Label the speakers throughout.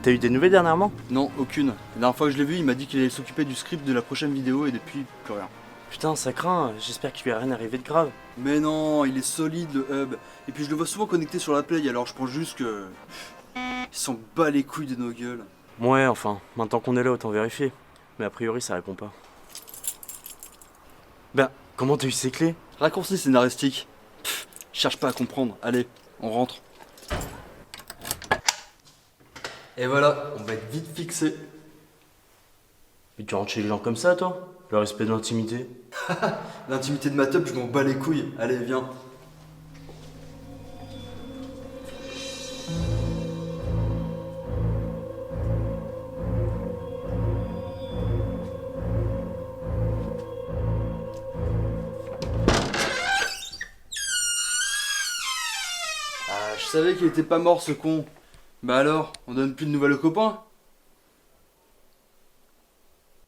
Speaker 1: T'as eu des nouvelles dernièrement?
Speaker 2: Non, aucune. La dernière fois que je l'ai vu, il m'a dit qu'il allait s'occuper du script de la prochaine vidéo et depuis, plus rien.
Speaker 1: Putain, ça craint, j'espère qu'il lui a rien arrivé de grave.
Speaker 2: Mais non, il est solide le hub. Et puis je le vois souvent connecté sur la play, alors je pense juste que... Ils s'en bat les couilles de nos gueules.
Speaker 1: Ouais, enfin, maintenant qu'on est là, autant vérifier. Mais a priori, ça répond pas. Ben, comment t'as eu ces clés?
Speaker 2: Raccourci scénaristique. Cherche pas à comprendre. Allez, on rentre. Et voilà, on va être vite fixé.
Speaker 1: Et tu rentres chez les gens comme ça, toi? Le respect de l'intimité?
Speaker 2: L'intimité de ma teub, je m'en bats les couilles. Allez, viens. Ah, je savais qu'il était pas mort ce con. Bah alors, on donne plus de nouvelles aux copains?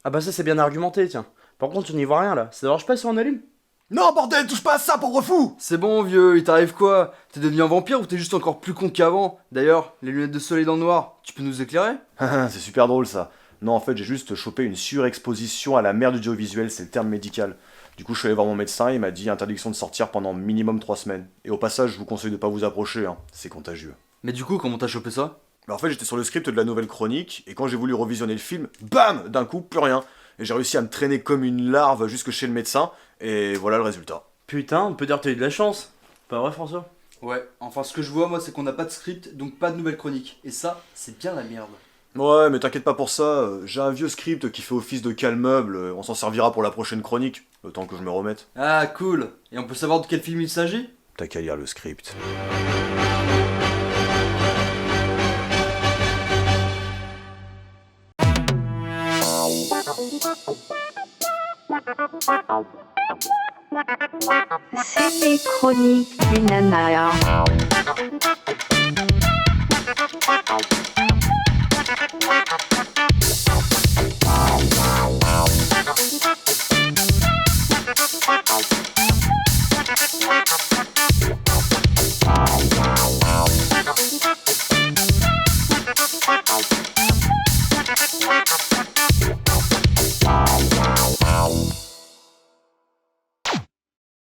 Speaker 1: Ah bah ça, c'est bien argumenté, tiens. Par contre, tu n'y vois rien, là. Ça dérange pas si on allume?
Speaker 3: Non, bordel, touche pas à ça, pauvre fou!
Speaker 2: C'est bon vieux, il t'arrive quoi? T'es devenu un vampire ou t'es juste encore plus con qu'avant? D'ailleurs, les lunettes de soleil dans le noir, tu peux nous éclairer?
Speaker 3: C'est super drôle ça. Non, en fait, j'ai juste chopé une surexposition à la merde audiovisuelle, c'est le terme médical. Du coup, je suis allé voir mon médecin, il m'a dit interdiction de sortir pendant minimum 3 semaines. Et au passage, je vous conseille de pas vous approcher, hein, c'est contagieux.
Speaker 2: Mais du coup, comment t'as chopé ça?
Speaker 3: En fait, j'étais sur le script de la nouvelle chronique, et quand j'ai voulu revisionner le film, bam! D'un coup, plus rien. Et j'ai réussi à me traîner comme une larve jusque chez le médecin, et voilà le résultat.
Speaker 1: Putain, on peut dire que t'as eu de la chance. Pas vrai, François?
Speaker 2: Ouais, enfin ce que je vois moi c'est qu'on n'a pas de script, donc pas de nouvelle chronique. Et ça, c'est bien la merde.
Speaker 3: Ouais, mais t'inquiète pas pour ça, j'ai un vieux script qui fait office de calmeuble, on s'en servira pour la prochaine chronique, le temps que je me remette.
Speaker 2: Ah cool. Et on peut savoir de quel film il s'agit?
Speaker 3: T'as qu'à lire le script.
Speaker 4: C'est les chroniques du nana.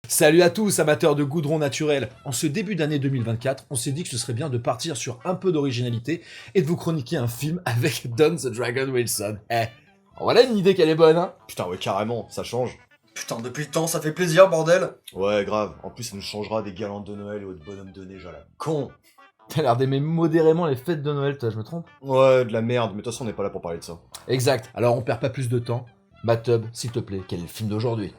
Speaker 5: Salut à tous, amateurs de goudron naturel. En ce début d'année 2024, on s'est dit que ce serait bien de partir sur un peu d'originalité et de vous chroniquer un film avec Don the Dragon Wilson. Voilà une idée qu'elle est bonne, hein?
Speaker 3: Putain, ouais, carrément, ça change.
Speaker 2: Putain, depuis le temps, ça fait plaisir, bordel.
Speaker 3: Ouais, grave, en plus ça nous changera des guirlandes de Noël et autres bonhommes de neige à la con.
Speaker 5: T'as l'air d'aimer modérément les fêtes de Noël, toi, je me trompe?
Speaker 3: Ouais, de la merde, mais de toute façon on n'est pas là pour parler de ça.
Speaker 5: Exact, alors on perd pas plus de temps. Batub, s'il te plaît, quel est le film d'aujourd'hui?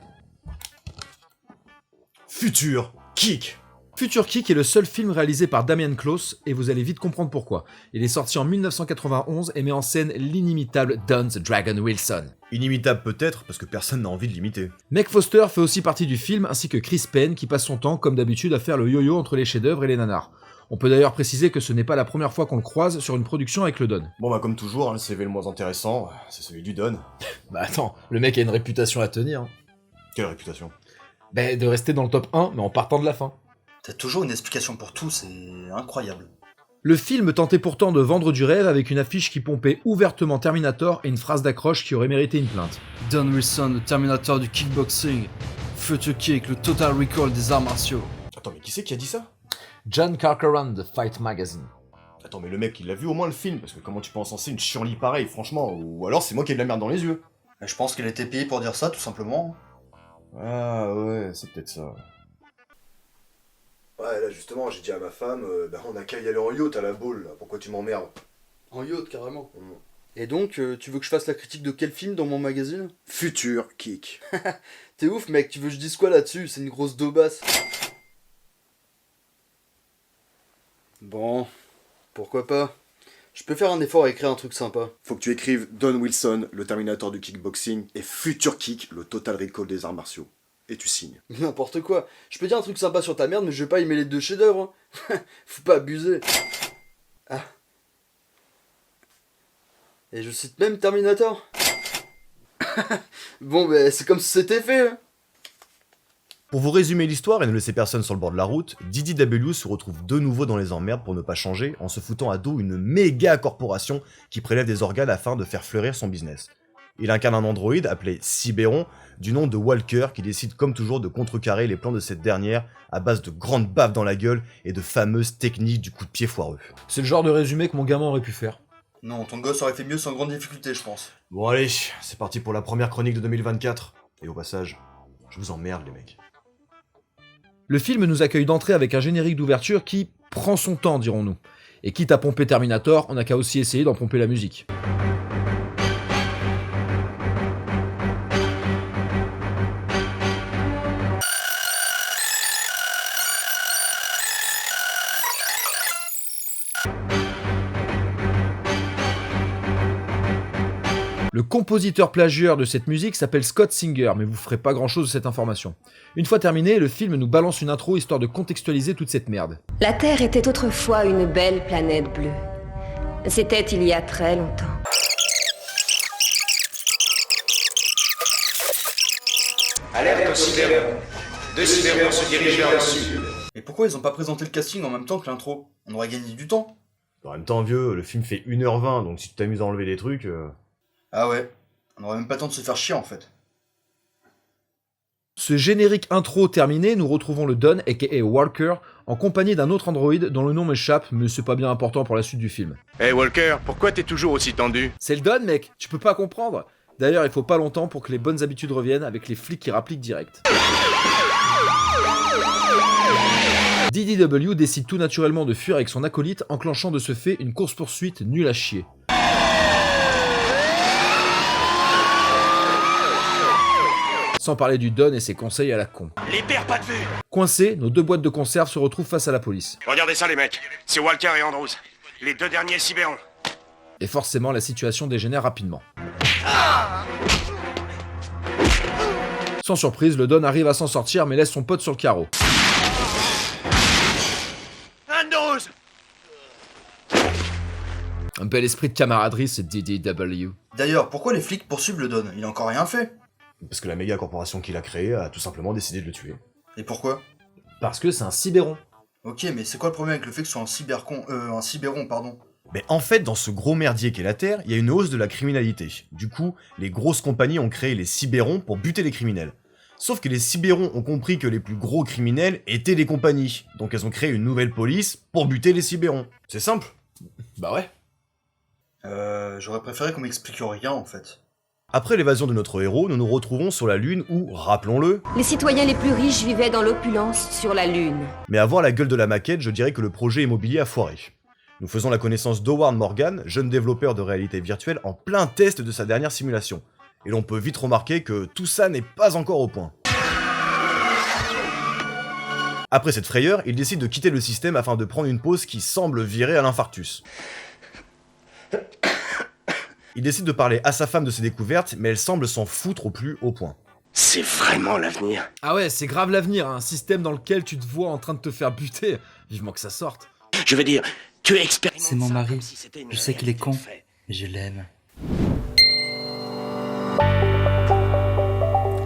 Speaker 3: Futur Kick.
Speaker 5: Future Kick est le seul film réalisé par Damien Klaus, et vous allez vite comprendre pourquoi. Il est sorti en 1991 et met en scène l'inimitable Don the Dragon Wilson.
Speaker 3: Inimitable peut-être, parce que personne n'a envie de l'imiter.
Speaker 5: Meg Foster fait aussi partie du film, ainsi que Chris Penn, qui passe son temps, comme d'habitude, à faire le yo-yo entre les chefs-d'œuvre et les nanars. On peut d'ailleurs préciser que ce n'est pas la première fois qu'on le croise sur une production avec le Don.
Speaker 3: Bon bah comme toujours, le CV le moins intéressant, c'est celui du Don.
Speaker 5: Bah attends, le mec a une réputation à tenir. Hein.
Speaker 3: Quelle réputation.
Speaker 5: Bah de rester dans le top 1, mais en partant de la fin.
Speaker 6: T'as toujours une explication pour tout, c'est incroyable.
Speaker 5: Le film tentait pourtant de vendre du rêve avec une affiche qui pompait ouvertement Terminator et une phrase d'accroche qui aurait mérité une plainte.
Speaker 2: Don Wilson, le Terminator du kickboxing. Future Kick, le Total Recall des arts martiaux.
Speaker 3: Attends, mais qui c'est qui a dit ça?
Speaker 5: John Corcoran de Fight Magazine.
Speaker 3: Attends, mais le mec il a vu au moins le film, parce que comment tu peux encenser une chienlit pareille, franchement, ou alors c'est moi qui ai de la merde dans les yeux.
Speaker 6: Je pense qu'elle était payée pour dire ça, tout simplement.
Speaker 3: Ah ouais, c'est peut-être ça. Ouais, là justement, j'ai dit à ma femme, on a qu'à y aller en yacht à la boule, là. Pourquoi tu m'emmerdes?
Speaker 2: En yacht, carrément. Et donc, tu veux que je fasse la critique de quel film dans mon magazine?
Speaker 3: Futur Kick.
Speaker 2: T'es ouf, mec, tu veux que je dise quoi là-dessus? C'est une grosse daubasse. Bon, pourquoi pas. Je peux faire un effort à écrire un truc sympa.
Speaker 3: Faut que tu écrives Don Wilson, le Terminator du kickboxing, et Future Kick, le Total Recall des arts martiaux. Et tu signes.
Speaker 2: N'importe quoi. Je peux dire un truc sympa sur ta merde, mais je vais pas y mêler deux chefs-d'œuvre. Hein. Faut pas abuser. Ah. Et je cite même Terminator. Bon, ben c'est comme si c'était fait. Hein.
Speaker 3: Pour vous résumer l'histoire et ne laisser personne sur le bord de la route, DDW se retrouve de nouveau dans les emmerdes pour ne pas changer en se foutant à dos une méga corporation qui prélève des organes afin de faire fleurir son business. Il incarne un androïde appelé Cyberon, du nom de Walker, qui décide comme toujours de contrecarrer les plans de cette dernière à base de grandes baffes dans la gueule et de fameuses techniques du coup de pied foireux.
Speaker 5: C'est le genre de résumé que mon gamin aurait pu faire.
Speaker 6: Non, ton gosse aurait fait mieux sans grande difficulté, je pense.
Speaker 3: Bon allez, c'est parti pour la première chronique de 2024. Et au passage, je vous emmerde les mecs.
Speaker 5: Le film nous accueille d'entrée avec un générique d'ouverture qui prend son temps, dirons-nous. Et quitte à pomper Terminator, on n'a qu'à aussi essayer d'en pomper la musique. Le compositeur plagieur de cette musique s'appelle Scott Singer, mais vous ferez pas grand chose de cette information. Une fois terminé, le film nous balance une intro histoire de contextualiser toute cette merde.
Speaker 7: La Terre était autrefois une belle planète bleue. C'était il y a très longtemps.
Speaker 8: Alerte au Cyberon. 2 Cyberons se dirigent vers le sud.
Speaker 6: Mais pourquoi ils ont pas présenté le casting en même temps que l'intro? On aurait gagné du temps.
Speaker 3: En même temps vieux, le film fait 1h20, donc si tu t'amuses à enlever des trucs...
Speaker 6: Ah ouais, on aurait même pas le temps de se faire chier en fait.
Speaker 5: Ce générique intro terminé, nous retrouvons le Don, aka Walker, en compagnie d'un autre androïde dont le nom m'échappe, mais c'est pas bien important pour la suite du film.
Speaker 8: Hey Walker, pourquoi t'es toujours aussi tendu?
Speaker 5: C'est le Don, mec, tu peux pas comprendre. D'ailleurs, il faut pas longtemps pour que les bonnes habitudes reviennent avec les flics qui rappliquent direct. DDW décide tout naturellement de fuir avec son acolyte, enclenchant de ce fait une course-poursuite nulle à chier. Sans parler du Don et ses conseils à la con.
Speaker 8: Les perds pas de vue.
Speaker 5: Coincés, nos 2 boîtes de conserve se retrouvent face à la police.
Speaker 8: Regardez ça les mecs, c'est Walker et Andrews, les 2 derniers Cyberons.
Speaker 5: Et forcément, la situation dégénère rapidement. Sans surprise, le Don arrive à s'en sortir mais laisse son pote sur le carreau.
Speaker 8: Andrews!
Speaker 5: Un bel esprit de camaraderie, c'est DDW.
Speaker 6: D'ailleurs, pourquoi les flics poursuivent le Don? Il a encore rien fait.
Speaker 3: Parce que la méga corporation qu'il a créée a tout simplement décidé de le tuer.
Speaker 6: Et pourquoi?
Speaker 5: Parce que c'est un Cyberon.
Speaker 6: Ok, mais c'est quoi le problème avec le fait que ce soit un Cyberon, pardon?
Speaker 3: Mais en fait, dans ce gros merdier qu'est la Terre, il y a une hausse de la criminalité. Du coup, les grosses compagnies ont créé les Cyberons pour buter les criminels. Sauf que les Cyberons ont compris que les plus gros criminels étaient les compagnies. Donc elles ont créé une nouvelle police pour buter les Cyberons. C'est simple.
Speaker 5: Bah ouais.
Speaker 6: J'aurais préféré qu'on m'explique rien en fait.
Speaker 3: Après l'évasion de notre héros, nous nous retrouvons sur la Lune où, rappelons-le...
Speaker 7: Les citoyens les plus riches vivaient dans l'opulence sur la Lune.
Speaker 3: Mais à voir la gueule de la maquette, je dirais que le projet immobilier a foiré. Nous faisons la connaissance d'Howard Morgan, jeune développeur de réalité virtuelle en plein test de sa dernière simulation. Et l'on peut vite remarquer que tout ça n'est pas encore au point. Après cette frayeur, il décide de quitter le système afin de prendre une pause qui semble virer à l'infarctus. Il décide de parler à sa femme de ses découvertes, mais elle semble s'en foutre au plus haut point.
Speaker 8: C'est vraiment l'avenir.
Speaker 5: Ah ouais, c'est grave l'avenir, un système dans lequel tu te vois en train de te faire buter. Vivement que ça sorte.
Speaker 8: Je veux dire, tu expérimentes.
Speaker 9: C'est mon
Speaker 8: ça
Speaker 9: mari.
Speaker 8: comme si c'était une
Speaker 9: Je sais qu'il est con,
Speaker 8: réalité de fait.
Speaker 9: mais je l'aime.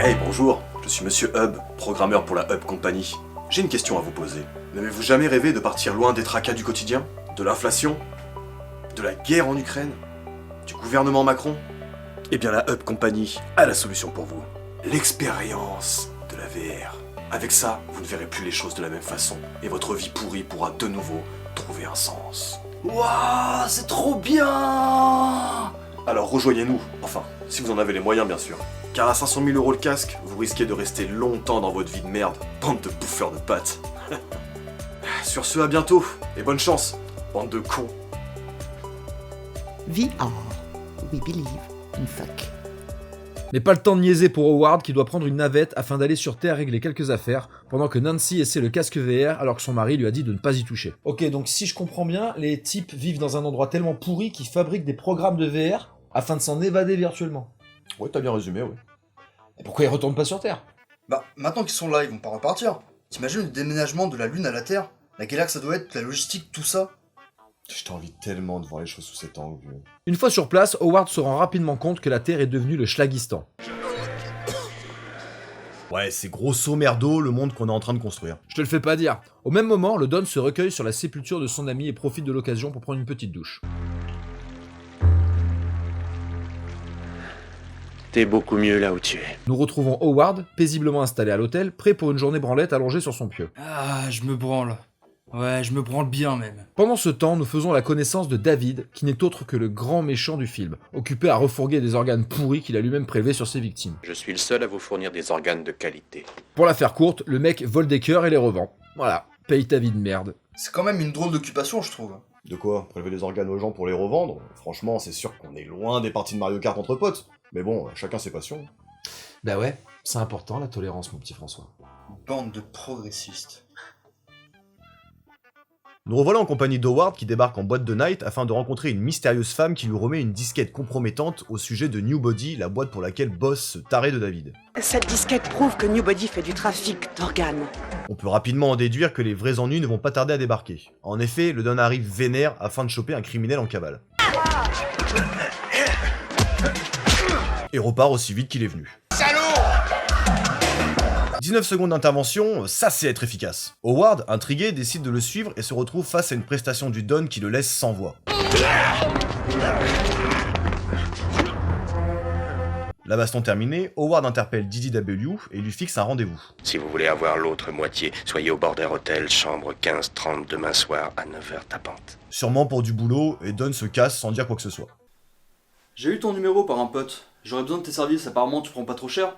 Speaker 3: Hey, bonjour, je suis Monsieur Hub, programmeur pour la Hub Company. J'ai une question à vous poser. N'avez-vous jamais rêvé de partir loin des tracas du quotidien? De l'inflation? De la guerre en Ukraine? Du gouvernement Macron? Eh bien la Hub Company a la solution pour vous. L'expérience de la VR. Avec ça, vous ne verrez plus les choses de la même façon, et votre vie pourrie pourra de nouveau trouver un sens. Waouh, c'est trop bien! Alors rejoignez-nous, enfin, si vous en avez les moyens bien sûr. Car à 500 000 € le casque, vous risquez de rester longtemps dans votre vie de merde, bande de bouffeurs de pâtes. Sur ce, à bientôt, et bonne chance, bande de cons.
Speaker 10: VR. We believe in fuck.
Speaker 5: Mais pas le temps de niaiser pour Howard qui doit prendre une navette afin d'aller sur Terre régler quelques affaires, pendant que Nancy essaie le casque VR alors que son mari lui a dit de ne pas y toucher. Ok, donc si je comprends bien, les types vivent dans un endroit tellement pourri qu'ils fabriquent des programmes de VR afin de s'en évader virtuellement.
Speaker 3: Ouais, t'as bien résumé, ouais.
Speaker 5: Et pourquoi ils retournent pas sur Terre?
Speaker 6: Bah, maintenant qu'ils sont là, ils vont pas repartir. T'imagines le déménagement de la Lune à la Terre? La galaxie, ça doit être, la logistique, tout ça.
Speaker 3: J'ai envie tellement de voir les choses sous cet angle.
Speaker 5: Une fois sur place, Howard se rend rapidement compte que la Terre est devenue le Schlagistan.
Speaker 3: Ouais, c'est grosso merdo le monde qu'on est en train de construire.
Speaker 5: Je te le fais pas dire. Au même moment, le Don se recueille sur la sépulture de son ami et profite de l'occasion pour prendre une petite douche.
Speaker 1: T'es beaucoup mieux là où tu es.
Speaker 5: Nous retrouvons Howard, paisiblement installé à l'hôtel, prêt pour une journée branlette allongée sur son pieu.
Speaker 2: Ah, je me branle. Ouais, je me branle bien même.
Speaker 5: Pendant ce temps, nous faisons la connaissance de David, qui n'est autre que le grand méchant du film, occupé à refourguer des organes pourris qu'il a lui-même prélevés sur ses victimes.
Speaker 8: Je suis le seul à vous fournir des organes de qualité.
Speaker 5: Pour la faire courte, le mec vole des cœurs et les revend. Voilà, paye ta vie de merde.
Speaker 6: C'est quand même une drôle d'occupation, je trouve.
Speaker 3: De quoi? Prélever des organes aux gens pour les revendre? Franchement, c'est sûr qu'on est loin des parties de Mario Kart entre potes. Mais bon, chacun ses passions.
Speaker 5: Bah ouais, c'est important la tolérance, mon petit François.
Speaker 6: Bande de progressistes.
Speaker 3: Nous revoilà en compagnie d'Howard qui débarque en boîte de night afin de rencontrer une mystérieuse femme qui lui remet une disquette compromettante au sujet de New Body, la boîte pour laquelle bosse ce taré de David.
Speaker 10: Cette disquette prouve que New Body fait du trafic d'organes.
Speaker 3: On peut rapidement en déduire que les vrais ennuis ne vont pas tarder à débarquer. En effet, le Don arrive vénère afin de choper un criminel en cavale. Et repart aussi vite qu'il est venu. 19 secondes d'intervention, ça c'est être efficace. Howard, intrigué, décide de le suivre et se retrouve face à une prestation du Don qui le laisse sans voix. La baston terminée, Howard interpelle DDW et lui fixe un rendez-vous.
Speaker 8: Si vous voulez avoir l'autre moitié, soyez au Border Hotel, chambre 1530 demain soir à 9h tapante.
Speaker 3: Sûrement pour du boulot, et Don se casse sans dire quoi que ce soit.
Speaker 2: J'ai eu ton numéro par un pote. J'aurais besoin de tes services, apparemment tu prends pas trop cher.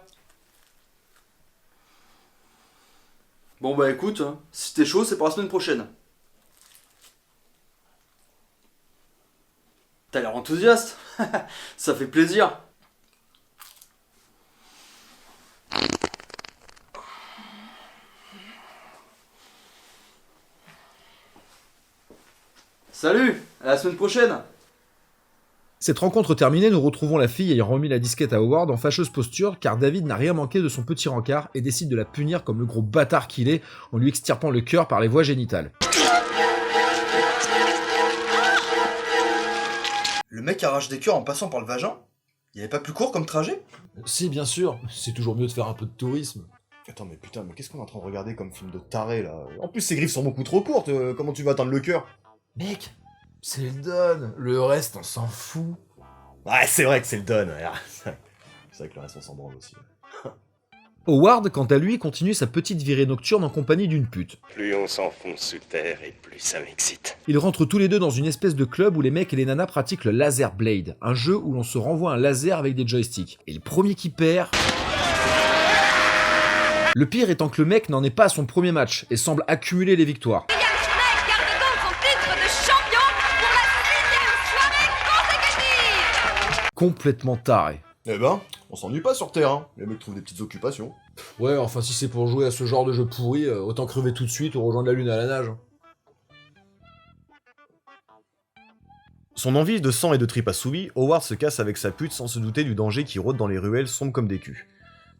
Speaker 2: Bon bah écoute, si t'es chaud, c'est pour la semaine prochaine. T'as l'air enthousiaste. Ça fait plaisir. Salut, à la semaine prochaine.
Speaker 5: Cette rencontre terminée, nous retrouvons la fille ayant remis la disquette à Howard en fâcheuse posture car David n'a rien manqué de son petit rencard et décide de la punir comme le gros bâtard qu'il est en lui extirpant le cœur par les voies génitales.
Speaker 6: Le mec arrache des cœurs en passant par le vagin? Il avait pas plus court comme trajet?
Speaker 5: Si, bien sûr, c'est toujours mieux de faire un peu de tourisme.
Speaker 3: Attends, mais putain, mais qu'est-ce qu'on est en train de regarder comme film de taré là? En plus, ses griffes sont beaucoup trop courtes, comment tu vas atteindre le cœur?
Speaker 5: Mec, c'est le Don, le reste on s'en fout.
Speaker 3: Ouais, c'est vrai que c'est le Don, c'est vrai que le reste on s'en branle aussi.
Speaker 5: Howard, quant à lui, continue sa petite virée nocturne en compagnie d'une pute.
Speaker 8: Plus on s'enfonce sous terre et plus ça m'excite.
Speaker 5: Ils rentrent tous les deux dans une espèce de club où les mecs et les nanas pratiquent le Laser Blade, un jeu où l'on se renvoie un laser avec des joysticks. Et le premier qui perd... Le pire étant que le mec n'en est pas à son premier match et semble accumuler les victoires. Complètement taré.
Speaker 3: Eh ben, on s'ennuie pas sur Terre, hein. Les mecs trouvent des petites occupations.
Speaker 5: Ouais, enfin si c'est pour jouer à ce genre de jeu pourri, autant crever tout de suite ou rejoindre la lune à la nage.
Speaker 3: Son envie de sang et de tripes assouvies, Howard se casse avec sa pute sans se douter du danger qui rôde dans les ruelles sombres comme des culs.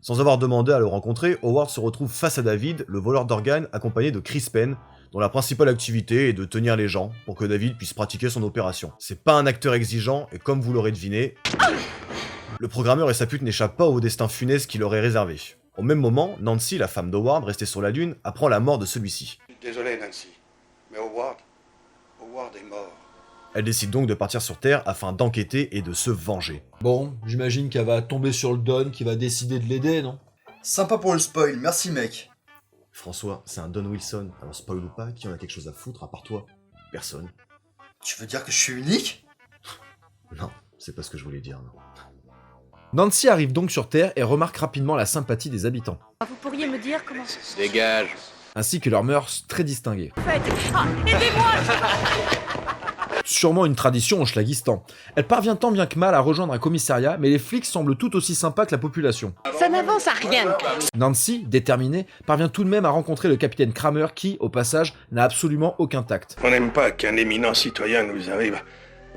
Speaker 3: Sans avoir demandé à le rencontrer, Howard se retrouve face à David, le voleur d'organes, accompagné de Chris Penn, dont la principale activité est de tenir les gens pour que David puisse pratiquer son opération. C'est pas un acteur exigeant, et comme vous l'aurez deviné, le programmeur et sa pute n'échappent pas au destin funeste qui leur est réservé. Au même moment, Nancy, la femme d'Howard, restée sur la Lune, apprend la mort de celui-ci.
Speaker 8: Désolé Nancy, mais Howard est mort.
Speaker 3: Elle décide donc de partir sur Terre afin d'enquêter et de se venger.
Speaker 5: Bon, j'imagine qu'elle va tomber sur le Don qui va décider de l'aider, non?
Speaker 6: Sympa pour le spoil, merci mec.
Speaker 3: François, c'est un Don Wilson, alors spoil ou pas, qui en a quelque chose à foutre à part toi? Personne.
Speaker 6: Tu veux dire que je suis unique?
Speaker 3: Non, c'est pas ce que je voulais dire, non.
Speaker 5: Nancy arrive donc sur Terre et remarque rapidement la sympathie des habitants.
Speaker 9: Vous pourriez me dire comment...
Speaker 8: Dégage.
Speaker 5: Ainsi que leurs mœurs très distinguées.
Speaker 9: Aidez-moi!
Speaker 5: Sûrement une tradition au Schlagistan. Elle parvient tant bien que mal à rejoindre un commissariat, mais les flics semblent tout aussi sympas que la population.
Speaker 10: Ça n'avance à rien.
Speaker 5: Nancy, déterminée, parvient tout de même à rencontrer le capitaine Kramer qui, au passage, n'a absolument aucun tact.
Speaker 8: On n'aime pas qu'un éminent citoyen nous arrive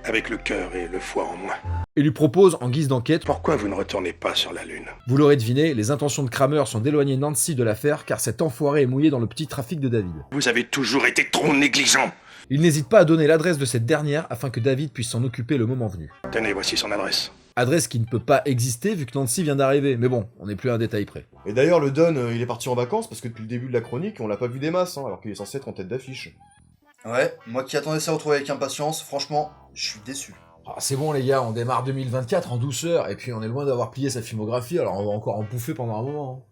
Speaker 8: avec le cœur et le foie en moins.
Speaker 5: Et lui propose, en guise d'enquête,
Speaker 8: Pourquoi vous ne retournez pas sur la Lune?
Speaker 5: vous l'aurez deviné, les intentions de Kramer sont d'éloigner Nancy de l'affaire car cet enfoiré est mouillé dans le petit trafic de David.
Speaker 8: Vous avez toujours été trop négligent.
Speaker 5: Il n'hésite pas à donner l'adresse de cette dernière afin que David puisse s'en occuper le moment venu.
Speaker 8: Tenez, voici son adresse.
Speaker 5: Adresse qui ne peut pas exister vu que Nancy vient d'arriver, mais bon, on n'est plus à un détail près.
Speaker 3: Et d'ailleurs, le Don, il est parti en vacances parce que depuis le début de la chronique, on l'a pas vu des masses, hein, alors qu'il est censé être en tête d'affiche.
Speaker 6: Ouais, moi qui attendais ça retrouver avec impatience, franchement, je suis déçu.
Speaker 5: Ah, c'est bon les gars, on démarre 2024 en douceur, et puis on est loin d'avoir plié sa filmographie, alors on va encore en bouffer pendant un moment.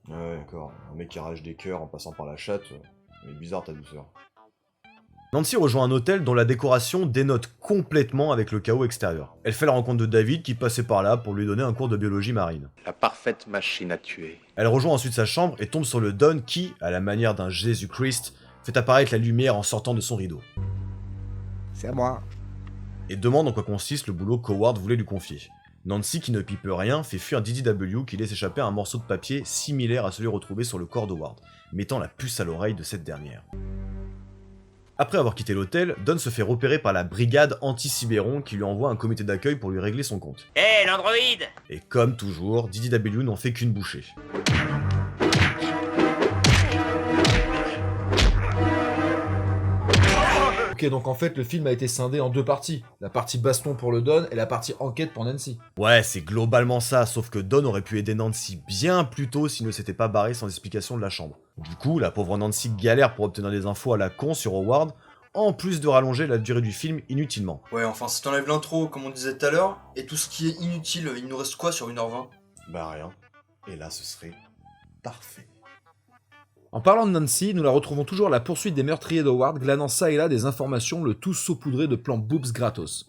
Speaker 5: Hein.
Speaker 3: Ouais, d'accord. Un mec qui arrache des cœurs en passant par la chatte, elle est bizarre ta douceur. Nancy rejoint un hôtel dont la décoration dénote complètement avec le chaos extérieur. Elle fait la rencontre de David qui passait par là pour lui donner un cours de biologie marine.
Speaker 8: La parfaite machine à tuer.
Speaker 3: Elle rejoint ensuite sa chambre et tombe sur le Don qui, à la manière d'un Jésus-Christ, fait apparaître la lumière en sortant de son rideau.
Speaker 11: C'est à moi.
Speaker 3: Et demande en quoi consiste le boulot qu'Howard voulait lui confier. Nancy, qui ne pipe rien, fait fuir DDW qui laisse échapper un morceau de papier similaire à celui retrouvé sur le corps d'Howard, mettant la puce à l'oreille de cette dernière. Après avoir quitté l'hôtel, Don se fait repérer par la brigade anti-Cyberon qui lui envoie un comité d'accueil pour lui régler son compte.
Speaker 12: Hé, l'androïde!
Speaker 3: Et comme toujours, DDW n'en fait qu'une bouchée.
Speaker 5: Ok, donc en fait le film a été scindé en deux parties. La partie baston pour le Don et la partie enquête pour Nancy.
Speaker 3: Ouais, c'est globalement ça, sauf que Don aurait pu aider Nancy bien plus tôt s'il ne s'était pas barré sans explication de la chambre. Du coup, la pauvre Nancy galère pour obtenir des infos à la con sur Howard, en plus de rallonger la durée du film inutilement.
Speaker 6: Ouais, enfin, si t'enlèves l'intro, comme on disait tout à l'heure, et tout ce qui est inutile, il nous reste quoi sur 1h20?
Speaker 3: Bah rien. Et là, ce serait parfait.
Speaker 5: En parlant de Nancy, nous la retrouvons toujours à la poursuite des meurtriers d'Howard, glanant ça et là des informations, le tout saupoudré de plans boobs gratos.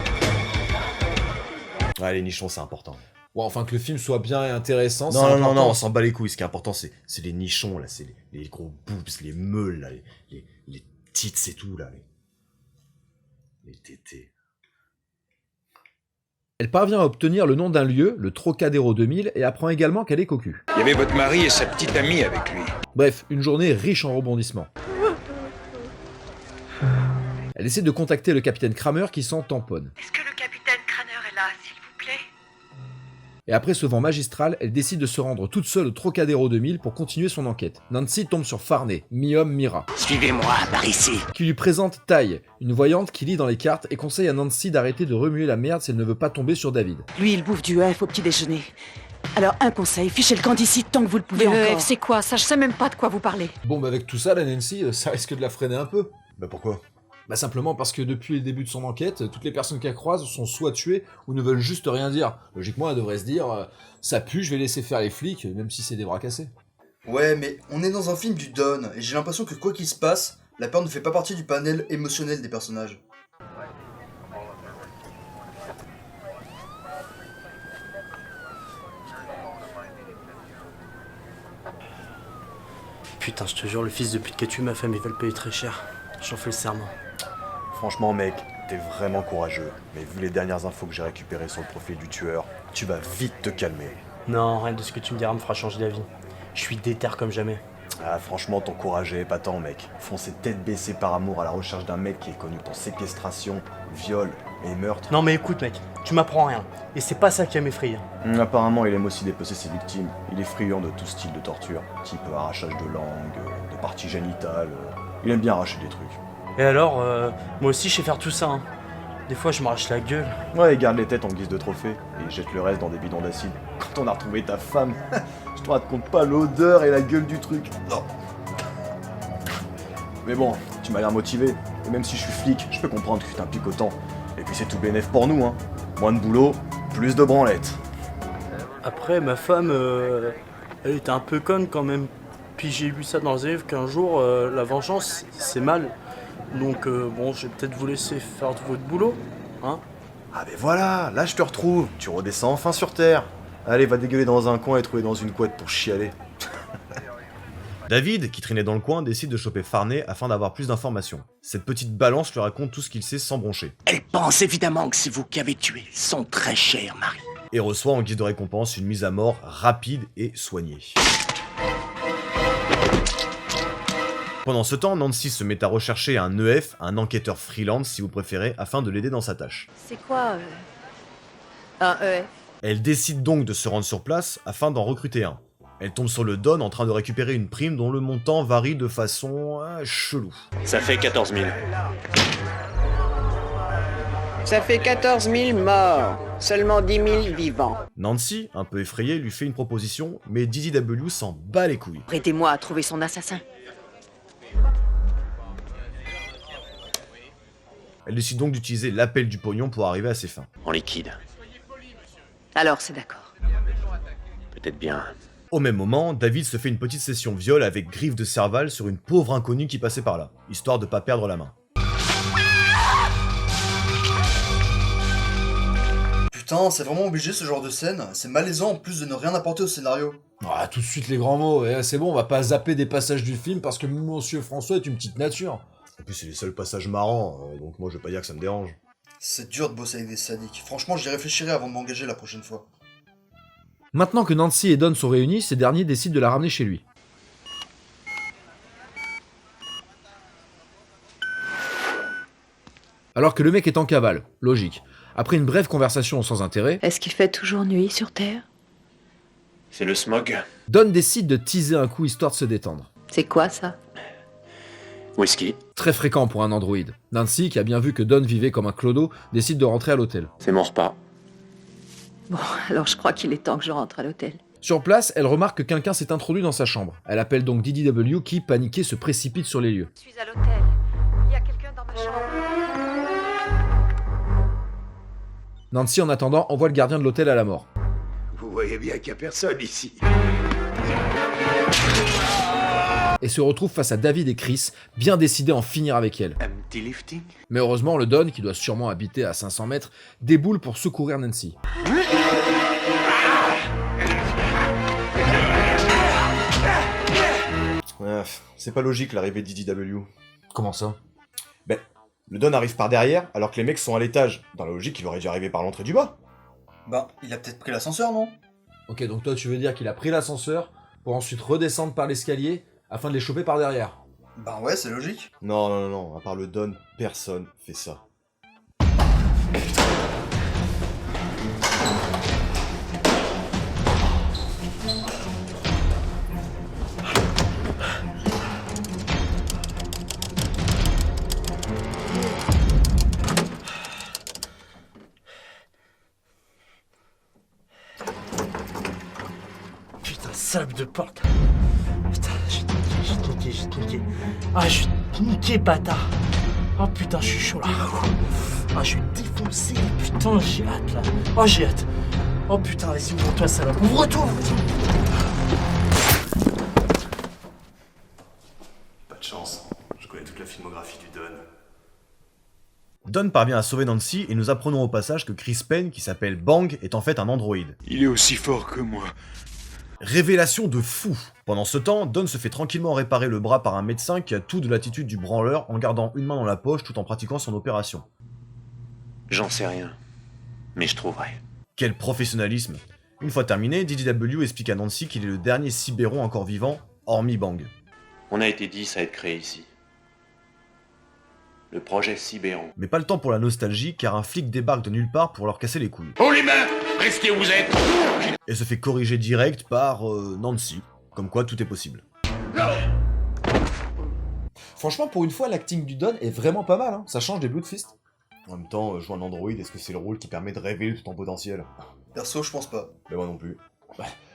Speaker 3: Ouais, les nichons, c'est important.
Speaker 5: Bon, enfin que le film soit bien et intéressant, c'est
Speaker 3: Non,
Speaker 5: important.
Speaker 3: non, on s'en bat les couilles. Ce qui est important, c'est les nichons, là. C'est les gros boobs, les meules, là. Les tits et tout, là. Les tétés.
Speaker 5: Elle parvient à obtenir le nom d'un lieu, le Trocadéro 2000, et apprend également qu'elle est cocu.
Speaker 13: Il y avait votre mari et sa petite amie avec lui.
Speaker 5: Bref, une journée riche en rebondissements. Elle essaie de contacter le capitaine Kramer qui s'en tamponne.
Speaker 10: Est-ce que le capitaine Kramer est là, s'il vous plaît?
Speaker 5: Et après ce vent magistral, elle décide de se rendre toute seule au Trocadéro 2000 pour continuer son enquête. Nancy tombe sur Farney, mi-homme, mi-rat.
Speaker 12: Suivez-moi, par ici.
Speaker 5: Qui lui présente Taille, une voyante qui lit dans les cartes et conseille à Nancy d'arrêter de remuer la merde si elle ne veut pas tomber sur David.
Speaker 10: Lui, il bouffe du œuf au petit déjeuner. Alors, un conseil, fichez le camp d'ici tant que vous le pouvez
Speaker 9: Le
Speaker 10: encore.
Speaker 9: F, c'est quoi? Ça, je sais même pas de quoi vous parlez.
Speaker 5: Bon, bah avec tout ça, la Nancy, ça risque de la freiner un peu.
Speaker 3: Bah pourquoi?
Speaker 5: Bah simplement parce que depuis le début de son enquête, toutes les personnes qu'elle croise sont soit tuées ou ne veulent juste rien dire. Logiquement, elle devrait se dire ça pue, je vais laisser faire les flics, même si c'est des bras cassés.
Speaker 6: Ouais, mais on est dans un film du Don, et j'ai l'impression que quoi qu'il se passe, la peur ne fait pas partie du panel émotionnel des personnages.
Speaker 1: Putain, je te jure, le fils de pute qui a tué ma femme, il va le payer très cher. J'en fais le serment.
Speaker 3: Franchement, mec, t'es vraiment courageux. Mais vu les dernières infos que j'ai récupérées sur le profil du tueur, tu vas vite te calmer.
Speaker 1: Non, rien de ce que tu me diras me fera changer d'avis. Je suis déter comme jamais.
Speaker 3: Ah, franchement, ton courage est épatant, mec. Foncer tête baissée par amour à la recherche d'un mec qui est connu pour séquestration, viol et meurtre.
Speaker 1: Non mais écoute mec, tu m'apprends rien. Et c'est pas ça qui va m'effrayer.
Speaker 3: Apparemment, il aime aussi dépecer ses victimes. Il est friand de tout style de torture, type arrachage de langue, de parties génitales. Il aime bien arracher des trucs.
Speaker 1: Et alors, moi aussi je sais faire tout ça. Hein. Des fois je m'arrache la gueule.
Speaker 3: Ouais, il garde les têtes en guise de trophée, et il jette le reste dans des bidons d'acide. Quand on a retrouvé ta femme, je te raconte pas l'odeur et la gueule du truc. Non. Mais bon, tu m'as l'air motivé, et même si je suis flic, je peux comprendre que tu t'impliques autant. Et puis c'est tout bénef pour nous, hein. Moins de boulot, plus de branlettes.
Speaker 1: Après, ma femme, elle était un peu conne quand même. Puis j'ai vu ça dans les livres qu'un jour, la vengeance, c'est mal. Donc bon, je vais peut-être vous laisser faire votre boulot, hein.
Speaker 3: Ah ben voilà, là je te retrouve, tu redescends enfin sur Terre. Allez, va dégueuler dans un coin et trouver dans une couette pour chialer. David, qui traînait dans le coin, décide de choper Farney afin d'avoir plus d'informations. Cette petite balance lui raconte tout ce qu'il sait sans broncher.
Speaker 12: Elle pense évidemment que c'est vous qui avez tué son très cher mari.
Speaker 3: Et reçoit en guise de récompense une mise à mort rapide et soignée. Pendant ce temps, Nancy se met à rechercher un EF, un enquêteur freelance si vous préférez, afin de l'aider dans sa tâche.
Speaker 9: C'est quoi un EF?
Speaker 3: Elle décide donc de se rendre sur place afin d'en recruter un. Elle tombe sur le Don en train de récupérer une prime dont le montant varie de façon chelou.
Speaker 8: Ça fait 14 000.
Speaker 10: Ça fait 14 000 morts.
Speaker 12: Seulement 10 000 vivants.
Speaker 3: Nancy, un peu effrayée, lui fait une proposition, mais DDW s'en bat les couilles.
Speaker 9: Aidez-moi à trouver son assassin.
Speaker 3: Elle décide donc d'utiliser l'appel du pognon pour arriver à ses fins.
Speaker 8: En liquide.
Speaker 9: Alors c'est d'accord.
Speaker 8: Peut-être bien.
Speaker 3: Au même moment, David se fait une petite session viol avec griffe de Serval sur une pauvre inconnue qui passait par là, histoire de pas perdre la main.
Speaker 6: Putain, c'est vraiment obligé ce genre de scène. C'est malaisant en plus de ne rien apporter au scénario.
Speaker 5: Ah, tout de suite les grands mots, c'est bon, on va pas zapper des passages du film parce que Monsieur François est une petite nature.
Speaker 3: En plus, c'est les seuls passages marrants, donc moi je vais pas dire que ça me dérange.
Speaker 6: C'est dur de bosser avec des sadiques. Franchement, j'y réfléchirai avant de m'engager la prochaine fois.
Speaker 5: Maintenant que Nancy et Don sont réunis, ces derniers décident de la ramener chez lui. Alors que le mec est en cavale, logique. Après une brève conversation sans intérêt,
Speaker 9: Est-ce qu'il fait toujours nuit sur Terre?
Speaker 8: C'est le smog.
Speaker 5: Don décide de teaser un coup histoire de se détendre.
Speaker 9: C'est quoi ça?
Speaker 8: Whisky.
Speaker 5: Très fréquent pour un androïde. Nancy, qui a bien vu que Don vivait comme un clodo, décide de rentrer à l'hôtel.
Speaker 8: C'est mon repas.
Speaker 9: Bon, alors je crois qu'il est temps que je rentre à l'hôtel.
Speaker 5: Sur place, elle remarque que quelqu'un s'est introduit dans sa chambre. Elle appelle donc DDW qui, paniqué, se précipite sur les lieux.
Speaker 9: Je suis à l'hôtel. Il y a quelqu'un dans ma chambre.
Speaker 5: Nancy, en attendant, envoie le gardien de l'hôtel à la mort.
Speaker 13: Vous voyez bien qu'il n'y a personne ici.
Speaker 5: Et se retrouve face à David et Chris, bien décidés à en finir avec elle.
Speaker 13: Un petit lifting.
Speaker 5: Mais heureusement, le Don, qui doit sûrement habiter à 500 mètres, déboule pour secourir Nancy.
Speaker 3: C'est pas logique l'arrivée de DDW.
Speaker 5: Comment ça?
Speaker 3: Ben, le Don arrive par derrière alors que les mecs sont à l'étage. Dans la logique, il aurait dû arriver par l'entrée du bas.
Speaker 6: Bah, il a peut-être pris l'ascenseur, non?
Speaker 5: Ok, donc toi tu veux dire qu'il a pris l'ascenseur pour ensuite redescendre par l'escalier afin de les choper par derrière?
Speaker 6: Bah ouais, c'est logique.
Speaker 3: Non, à part le Don, personne fait ça.
Speaker 1: Salope de porte. Putain, j'ai tout niqué. Ah, je suis tout niqué, bâtard. Oh putain, je suis chaud là. Ah, je suis défoncé. Putain, j'ai hâte là. Oh, j'ai hâte. Oh putain, vas-y, ouvre-toi, salope. Ouvre-toi,
Speaker 3: Pas de chance. Je connais toute la filmographie du Don. Don parvient à sauver Nancy et nous apprenons au passage que Chris Payne, qui s'appelle Bang, est en fait un androïde.
Speaker 13: Il est aussi fort que moi.
Speaker 3: Révélation de fou. Pendant ce temps, Don se fait tranquillement réparer le bras par un médecin qui a tout de l'attitude du branleur en gardant une main dans la poche tout en pratiquant son opération.
Speaker 8: J'en sais rien. Mais je trouverai.
Speaker 3: Quel professionnalisme. Une fois terminé, DDW explique à Nancy qu'il est le dernier Cyberon encore vivant, hormis Bang.
Speaker 8: On a été 10 à être créés ici. Le projet Cyberon.
Speaker 3: Mais pas le temps pour la nostalgie, car un flic débarque de nulle part pour leur casser les couilles.
Speaker 13: Oh les mains, restez où vous êtes.
Speaker 3: Et se fait corriger direct par Nancy. Comme quoi, tout est possible.
Speaker 5: Franchement, pour une fois, l'acting du Don est vraiment pas mal, hein. Ça change des Bloodfist.
Speaker 3: En même temps, jouer un androïde, est-ce que c'est le rôle qui permet de révéler tout ton potentiel?
Speaker 6: Perso, je pense pas.
Speaker 3: Mais moi non plus.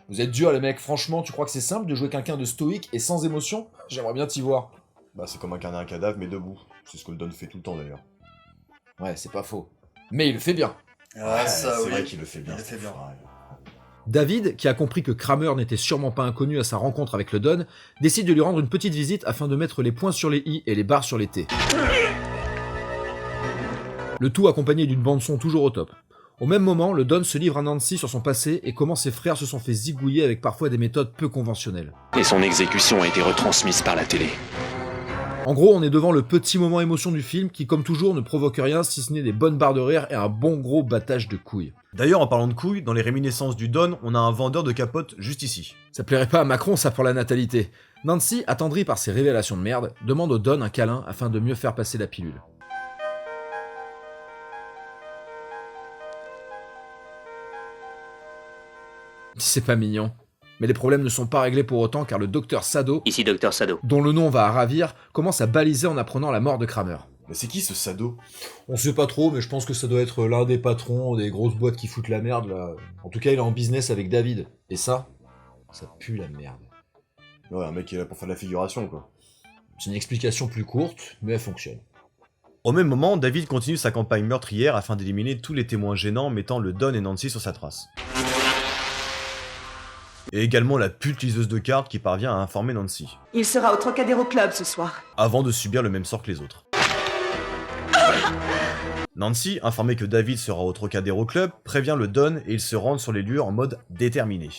Speaker 5: Vous êtes dur les mecs, franchement, tu crois que c'est simple de jouer quelqu'un de stoïque et sans émotion? J'aimerais bien t'y voir.
Speaker 3: Bah c'est comme incarner un cadavre mais debout. C'est ce que le Don fait tout le temps d'ailleurs.
Speaker 5: Ouais, c'est pas faux. Mais il le fait bien.
Speaker 6: Ah,
Speaker 3: ouais,
Speaker 6: ça,
Speaker 3: c'est
Speaker 6: oui.
Speaker 3: vrai qu'il le fait bien.
Speaker 6: Il le fait bien.
Speaker 5: David, qui a compris que Kramer n'était sûrement pas inconnu à sa rencontre avec le Don, décide de lui rendre une petite visite afin de mettre les points sur les i et les barres sur les t. Le tout accompagné d'une bande-son toujours au top. Au même moment, le Don se livre à Nancy sur son passé et comment ses frères se sont fait zigouiller avec parfois des méthodes peu conventionnelles.
Speaker 8: Et son exécution a été retransmise par la télé.
Speaker 5: En gros, on est devant le petit moment émotion du film qui, comme toujours, ne provoque rien si ce n'est des bonnes barres de rire et un bon gros battage de couilles.
Speaker 3: D'ailleurs, en parlant de couilles, dans les réminiscences du Don, on a un vendeur de capotes juste ici.
Speaker 5: Ça plairait pas à Macron, ça, pour la natalité. Nancy, attendrie par ces révélations de merde, demande au Don un câlin afin de mieux faire passer la pilule. C'est pas mignon. Mais les problèmes ne sont pas réglés pour autant car le docteur Sado,
Speaker 8: Ici Docteur Sado.
Speaker 5: dont le nom va à ravir, commence à baliser en apprenant la mort de Kramer.
Speaker 3: Mais c'est qui ce Sado?
Speaker 5: On sait pas trop, mais je pense que ça doit être l'un des patrons des grosses boîtes qui foutent la merde, là. En tout cas, il est en business avec David. Et ça pue la merde.
Speaker 3: Ouais, un mec qui est là pour faire de la figuration, quoi.
Speaker 5: C'est une explication plus courte, mais elle fonctionne.
Speaker 3: Au même moment, David continue sa campagne meurtrière afin d'éliminer tous les témoins gênants mettant le Don et Nancy sur sa trace. Et également la pute liseuse de cartes qui parvient à informer Nancy,
Speaker 10: Il sera au Trocadéro Club ce soir.
Speaker 3: avant de subir le même sort que les autres. Nancy, informée que David sera au Trocadéro Club, prévient le Don et ils se rendent sur les lieux en mode déterminé.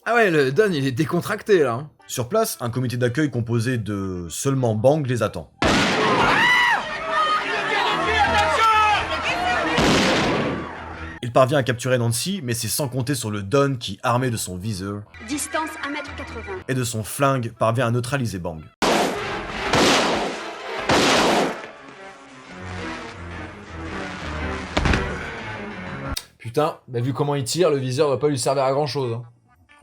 Speaker 5: Ah ouais, le Don, il est décontracté, là. Hein.
Speaker 3: Sur place, un comité d'accueil composé de seulement Bang les attend. Il parvient à capturer Nancy, mais c'est sans compter sur le Don qui, armé de son viseur
Speaker 14: Distance 1m80.
Speaker 3: et de son flingue, parvient à neutraliser Bang.
Speaker 5: Putain, bah vu comment il tire, le viseur va pas lui servir à grand chose. Hein.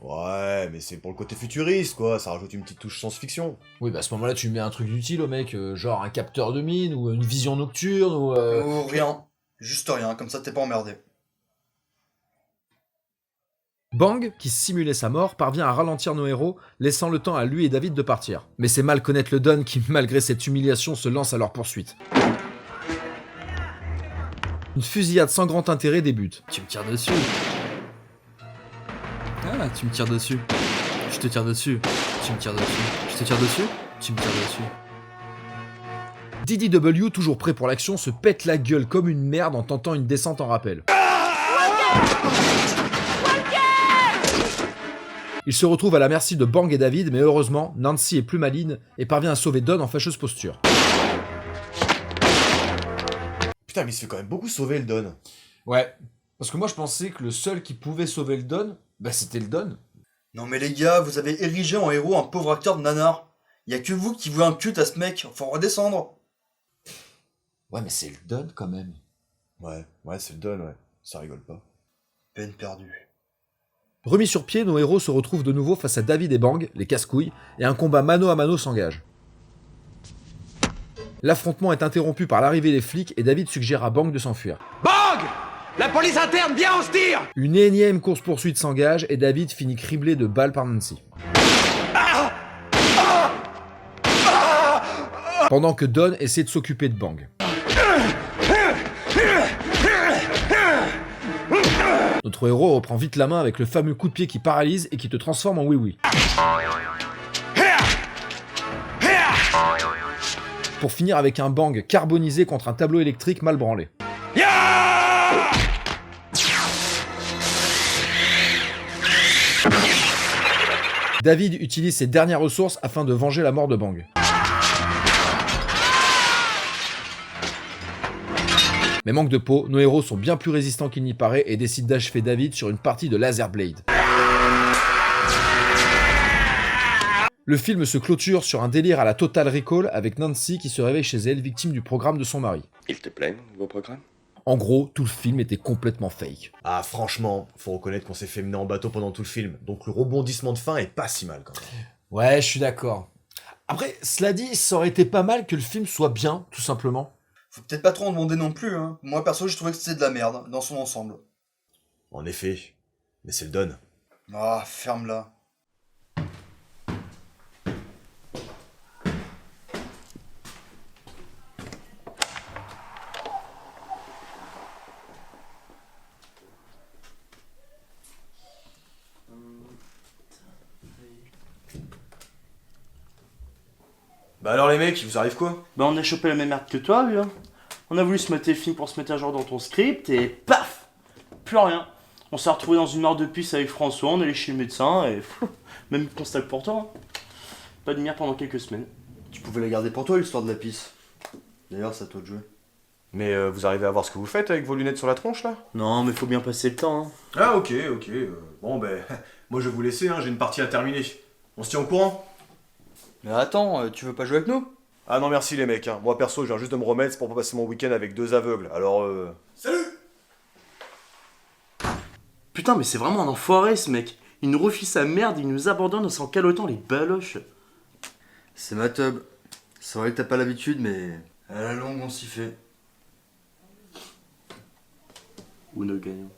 Speaker 3: Ouais, mais c'est pour le côté futuriste, quoi, ça rajoute une petite touche science-fiction.
Speaker 5: Oui, bah à ce moment-là, tu mets un truc utile au mec, genre un capteur de mine, ou une vision nocturne, ou...
Speaker 6: Ou rien. Juste rien, comme ça t'es pas emmerdé.
Speaker 5: Bang, qui simulait sa mort, parvient à ralentir nos héros, laissant le temps à lui et David de partir. Mais c'est mal connaître le Don qui, malgré cette humiliation, se lance à leur poursuite. Une fusillade sans grand intérêt débute.
Speaker 1: Tu me tires dessus. Ah, tu me tires dessus. Je te tire dessus. Tu me tires dessus. Je te tire dessus. Tu me tires dessus.
Speaker 5: DDW, toujours prêt pour l'action, se pète la gueule comme une merde en tentant une descente en rappel. Il se retrouve à la merci de Bang et David, mais heureusement, Nancy est plus maligne et parvient à sauver Don en fâcheuse posture.
Speaker 3: Putain, mais il se fait quand même beaucoup sauver le Don.
Speaker 5: Ouais, parce que moi je pensais que le seul qui pouvait sauver le Don, bah c'était le Don.
Speaker 6: Non mais les gars, vous avez érigé en héros un pauvre acteur de nanar. Y a que vous qui vouez un culte à ce mec, faut redescendre.
Speaker 5: Ouais, mais c'est le Don quand même.
Speaker 3: Ouais, c'est le Don, ouais. Ça rigole pas.
Speaker 6: Peine perdue.
Speaker 5: Remis sur pied, nos héros se retrouvent de nouveau face à David et Bang, les casse-couilles, et un combat mano à mano s'engage. L'affrontement est interrompu par l'arrivée des flics et David suggère à Bang de s'enfuir.
Speaker 12: Bang! La police interne, bien on se tire!
Speaker 5: Une énième course-poursuite s'engage et David finit criblé de balles par Nancy. Pendant que Don essaie de s'occuper de Bang. Notre héros reprend vite la main avec le fameux coup de pied qui paralyse et qui te transforme en oui-oui. Pour finir avec un Bang carbonisé contre un tableau électrique mal branlé. David utilise ses dernières ressources afin de venger la mort de Bang. Mais manque de peau, nos héros sont bien plus résistants qu'il n'y paraît et décident d'achever David sur une partie de Laser Blade. Le film se clôture sur un délire à la Total Recall avec Nancy qui se réveille chez elle victime du programme de son mari.
Speaker 8: Il te plaît, vos programmes?
Speaker 5: En gros, tout le film était complètement fake.
Speaker 3: Ah, franchement, faut reconnaître qu'on s'est fait mener en bateau pendant tout le film, donc le rebondissement de fin est pas si mal quand même.
Speaker 5: Ouais, je suis d'accord. Après, cela dit, ça aurait été pas mal que le film soit bien, tout simplement.
Speaker 6: Faut peut-être pas trop en demander non plus, hein. Moi perso, je trouvais que c'était de la merde, dans son ensemble.
Speaker 3: En effet, mais c'est le Don.
Speaker 6: Ah, ferme-la.
Speaker 3: Bah alors les mecs, il vous arrive quoi?
Speaker 1: Bah on a chopé la même merde que toi, lui. Hein. On a voulu se mater le film pour se mettre à jour dans ton script et paf! Plus rien. On s'est retrouvé dans une mare de puce avec François, on est allé chez le médecin et même constat pour toi. Hein. Pas de lumière pendant quelques semaines.
Speaker 2: Tu pouvais la garder pour toi l'histoire de la pisse. D'ailleurs, c'est à toi de jouer.
Speaker 3: Mais vous arrivez à voir ce que vous faites avec vos lunettes sur la tronche là?
Speaker 1: Non, mais faut bien passer le temps. Hein.
Speaker 3: Ah ok. Bon ben, moi je vais vous laisser, hein, j'ai une partie à terminer. On se tient au courant?
Speaker 2: Mais attends, tu veux pas jouer avec nous?
Speaker 3: Ah non merci les mecs, hein. Moi perso je viens juste de me remettre, c'est pour pas passer mon week-end avec deux aveugles, alors Salut!
Speaker 1: Putain, mais c'est vraiment un enfoiré ce mec. Il nous refile sa merde, il nous abandonne en s'en calotant les baloches.
Speaker 2: C'est ma tub. C'est vrai que t'as pas l'habitude, mais à la longue, on s'y fait.
Speaker 1: Ou nos gagnants.